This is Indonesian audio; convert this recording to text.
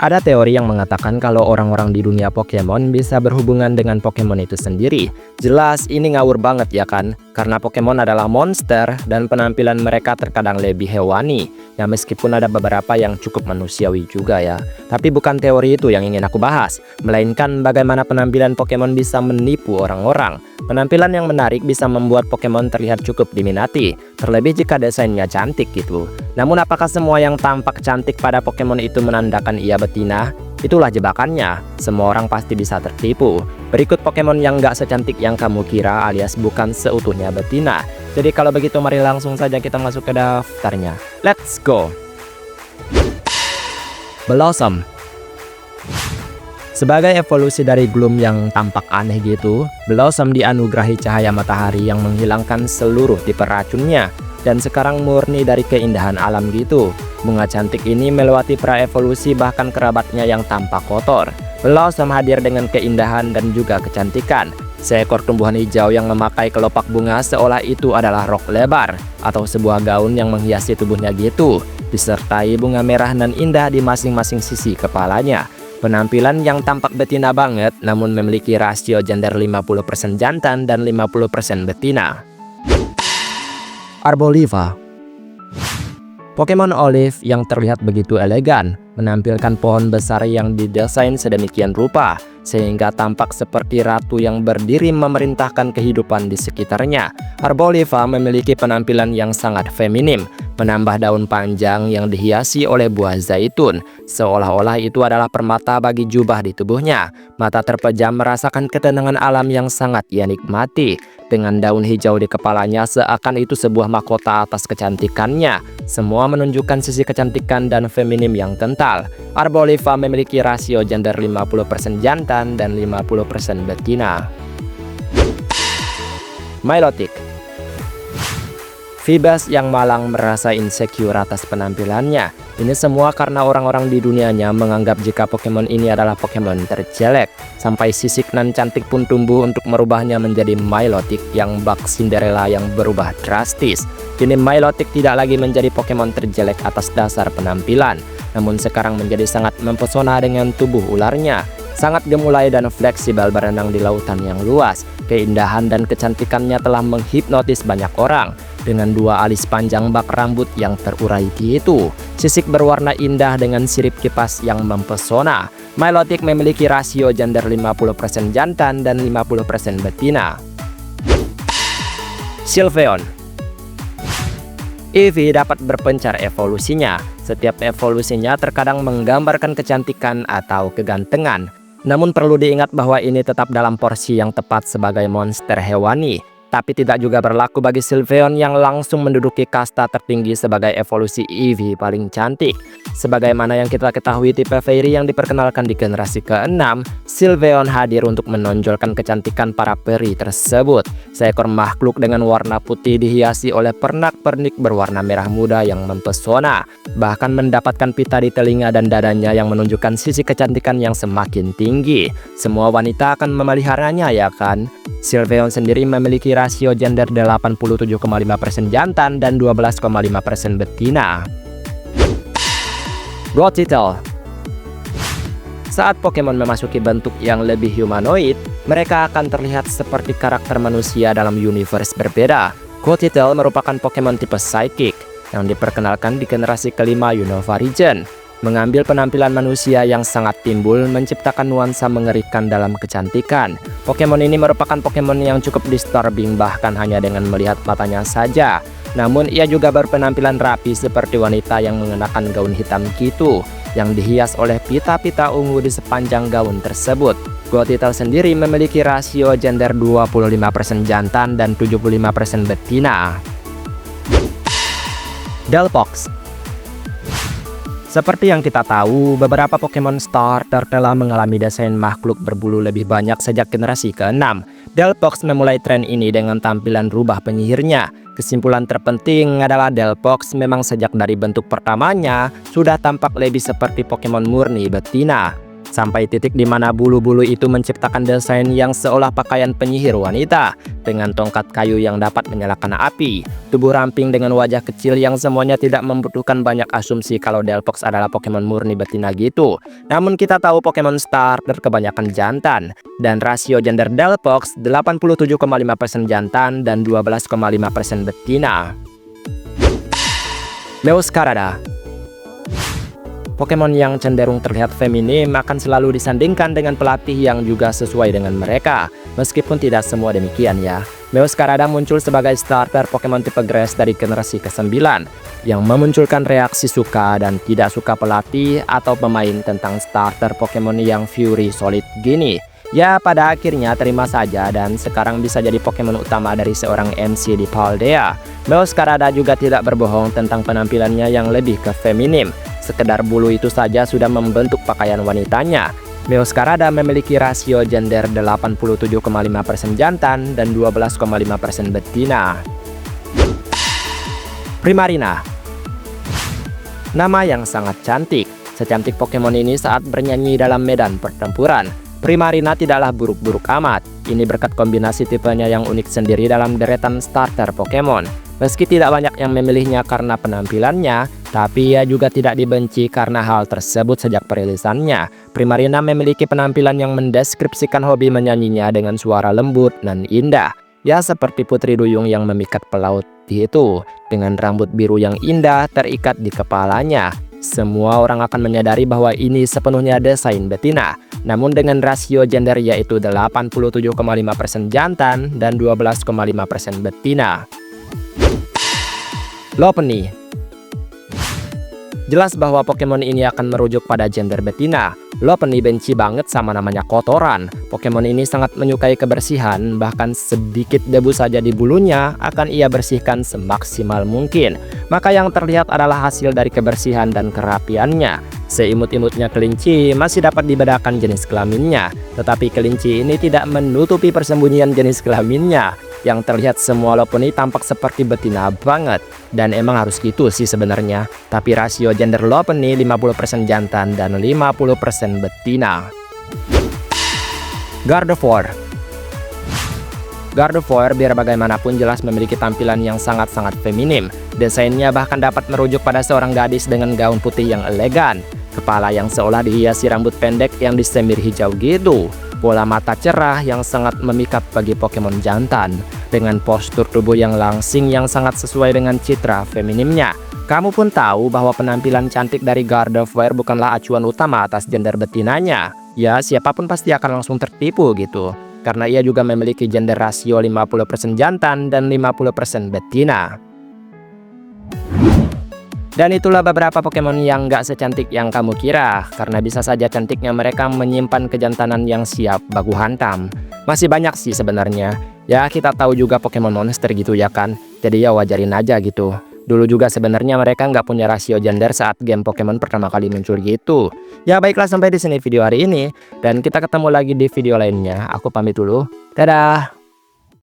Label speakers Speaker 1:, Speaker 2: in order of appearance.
Speaker 1: Ada teori yang mengatakan kalau orang-orang di dunia Pokemon bisa berhubungan dengan Pokemon itu sendiri. Jelas ini ngawur banget ya kan? Karena Pokemon adalah monster dan penampilan mereka terkadang lebih hewani. Ya meskipun ada beberapa yang cukup manusiawi juga ya. Tapi bukan teori itu yang ingin aku bahas. Melainkan bagaimana penampilan Pokemon bisa menipu orang-orang. Penampilan yang menarik bisa membuat Pokemon terlihat cukup diminati. Terlebih jika desainnya cantik gitu. Namun apakah semua yang tampak cantik pada Pokemon itu menandakan ia betina? Itulah jebakannya, semua orang pasti bisa tertipu. Berikut Pokemon yang gak secantik yang kamu kira alias bukan seutuhnya betina. Jadi kalau begitu mari langsung saja kita masuk ke daftarnya. Let's go! Blossom. Sebagai evolusi dari Gloom yang tampak aneh gitu, Blossom dianugerahi cahaya matahari yang menghilangkan seluruh tipe racunnya. Dan sekarang murni dari keindahan alam gitu. Bunga cantik ini melewati praevolusi bahkan kerabatnya yang tampak kotor. Blossom hadir dengan keindahan dan juga kecantikan. Seekor tumbuhan hijau yang memakai kelopak bunga seolah itu adalah rok lebar atau sebuah gaun yang menghiasi tubuhnya gitu. Disertai bunga merah dan indah di masing-masing sisi kepalanya. Penampilan yang tampak betina banget namun memiliki rasio gender 50% jantan dan 50% betina. Arboliva. Pokemon Olive yang terlihat begitu elegan, menampilkan pohon besar yang didesain sedemikian rupa, sehingga tampak seperti ratu yang berdiri memerintahkan kehidupan di sekitarnya. Arboliva memiliki penampilan yang sangat feminim, menambah daun panjang yang dihiasi oleh buah zaitun, seolah-olah itu adalah permata bagi jubah di tubuhnya. Mata terpejam merasakan ketenangan alam yang sangat ia nikmati. Dengan daun hijau di kepalanya seakan itu sebuah mahkota atas kecantikannya. Semua menunjukkan sisi kecantikan dan feminim yang kental. Arboliva memiliki rasio gender 50% jantan dan 50% betina. Milotic. Phoebus yang malang merasa insecure atas penampilannya. Ini semua karena orang-orang di dunianya menganggap jika Pokemon ini adalah Pokemon terjelek. Sampai sisik nan cantik pun tumbuh untuk merubahnya menjadi Milotic yang bak Cinderella yang berubah drastis. Kini Milotic tidak lagi menjadi Pokemon terjelek atas dasar penampilan, namun sekarang menjadi sangat mempesona dengan tubuh ularnya. Sangat gemulai dan fleksibel berenang di lautan yang luas. Keindahan dan kecantikannya telah menghipnotis banyak orang. Dengan dua alis panjang bak rambut yang terurai gitu. Sisik berwarna indah dengan sirip kipas yang mempesona. Milotic memiliki rasio gender 50% jantan dan 50% betina. Sylveon. Eevee dapat berpencar evolusinya. Setiap evolusinya terkadang menggambarkan kecantikan atau kegantengan. Namun perlu diingat bahwa ini tetap dalam porsi yang tepat sebagai monster hewani. Tapi tidak juga berlaku bagi Sylveon yang langsung menduduki kasta tertinggi sebagai evolusi Eevee paling cantik. Sebagaimana yang kita ketahui tipe Fairy yang diperkenalkan di generasi ke-6, Sylveon hadir untuk menonjolkan kecantikan para peri tersebut. Seekor makhluk dengan warna putih dihiasi oleh pernak-pernik berwarna merah muda yang mempesona. Bahkan mendapatkan pita di telinga dan dadanya yang menunjukkan sisi kecantikan yang semakin tinggi. Semua wanita akan memeliharanya ya kan? Sylveon sendiri memiliki rasio gender 87,5% jantan dan 12,5% betina. Gothitelle. Saat Pokemon memasuki bentuk yang lebih humanoid, mereka akan terlihat seperti karakter manusia dalam universe berbeda. Gothitelle merupakan Pokemon tipe Psychic yang diperkenalkan di generasi kelima Unova Region. Mengambil penampilan manusia yang sangat timbul menciptakan nuansa mengerikan dalam kecantikan. Pokemon ini merupakan Pokemon yang cukup disturbing bahkan hanya dengan melihat matanya saja. Namun ia juga berpenampilan rapi seperti wanita yang mengenakan gaun hitam gitu, yang dihias oleh pita-pita ungu di sepanjang gaun tersebut. Gothitelle sendiri memiliki rasio gender 25% jantan dan 75% betina. Delphox. Seperti yang kita tahu, beberapa Pokemon starter telah mengalami desain makhluk berbulu lebih banyak sejak generasi ke-6. Delphox memulai tren ini dengan tampilan rubah penyihirnya. Kesimpulan terpenting adalah Delphox memang sejak dari bentuk pertamanya sudah tampak lebih seperti Pokemon murni betina. Sampai titik di mana bulu-bulu itu menciptakan desain yang seolah pakaian penyihir wanita, dengan tongkat kayu yang dapat menyalakan api, tubuh ramping dengan wajah kecil yang semuanya tidak membutuhkan banyak asumsi kalau Delphox adalah Pokemon murni betina gitu. Namun kita tahu Pokemon starter kebanyakan jantan, dan rasio gender Delphox 87,5% jantan dan 12,5% betina. Meowscarada. Pokemon yang cenderung terlihat feminim akan selalu disandingkan dengan pelatih yang juga sesuai dengan mereka. Meskipun tidak semua demikian ya. Meowscarada muncul sebagai starter Pokemon tipe Grass dari generasi ke-9 yang memunculkan reaksi suka dan tidak suka pelatih atau pemain tentang starter Pokemon yang Fury Solid gini. Ya pada akhirnya terima saja dan sekarang bisa jadi Pokemon utama dari seorang MC di Paldea. Meowscarada juga tidak berbohong tentang penampilannya yang lebih ke feminim. Sekedar bulu itu saja sudah membentuk pakaian wanitanya. Meowscarada memiliki rasio gender 87,5% jantan dan 12,5% betina. Primarina. Nama yang sangat cantik. Secantik Pokemon ini saat bernyanyi dalam medan pertempuran. Primarina tidaklah buruk-buruk amat. Ini berkat kombinasi tipenya yang unik sendiri dalam deretan starter Pokemon. Meski tidak banyak yang memilihnya karena penampilannya, tapi ia juga tidak dibenci karena hal tersebut sejak perilisannya. Primarina memiliki penampilan yang mendeskripsikan hobi menyanyinya dengan suara lembut dan indah. Ya seperti Putri Duyung yang memikat pelaut itu, dengan rambut biru yang indah terikat di kepalanya. Semua orang akan menyadari bahwa ini sepenuhnya desain betina. Namun dengan rasio gender yaitu 87,5% jantan dan 12,5% betina. Lopunny. Jelas bahwa Pokemon ini akan merujuk pada gender betina. Lopunny benci banget sama namanya kotoran. Pokemon ini sangat menyukai kebersihan, bahkan sedikit debu saja di bulunya akan ia bersihkan semaksimal mungkin. Maka yang terlihat adalah hasil dari kebersihan dan kerapiannya. Seimut-imutnya kelinci masih dapat dibedakan jenis kelaminnya, tetapi kelinci ini tidak menutupi persembunyian jenis kelaminnya. Yang terlihat semua Lopunny tampak seperti betina banget. Dan emang harus gitu sih sebenarnya. Tapi rasio gender Lopunny 50% jantan dan 50% betina. Gardevoir. Gardevoir biar bagaimanapun jelas memiliki tampilan yang sangat-sangat feminim. Desainnya bahkan dapat merujuk pada seorang gadis dengan gaun putih yang elegan. Kepala yang seolah dihiasi rambut pendek yang disemir hijau gitu. Bola mata cerah yang sangat memikat bagi Pokemon jantan. Dengan postur tubuh yang langsing yang sangat sesuai dengan citra feminimnya. Kamu pun tahu bahwa penampilan cantik dari Gardevoir bukanlah acuan utama atas gender betinanya. Ya siapapun pasti akan langsung tertipu gitu. Karena ia juga memiliki gender rasio 50% jantan dan 50% betina. Dan itulah beberapa Pokemon yang gak secantik yang kamu kira. Karena bisa saja cantiknya mereka menyimpan kejantanan yang siap baku hantam. Masih banyak sih sebenarnya. Ya kita tahu juga Pokemon monster gitu ya kan. Jadi ya wajarin aja gitu. Dulu juga sebenarnya mereka nggak punya rasio gender saat game Pokemon pertama kali muncul gitu. Ya baiklah sampai di sini video hari ini. Dan kita ketemu lagi di video lainnya. Aku pamit dulu. Dadah.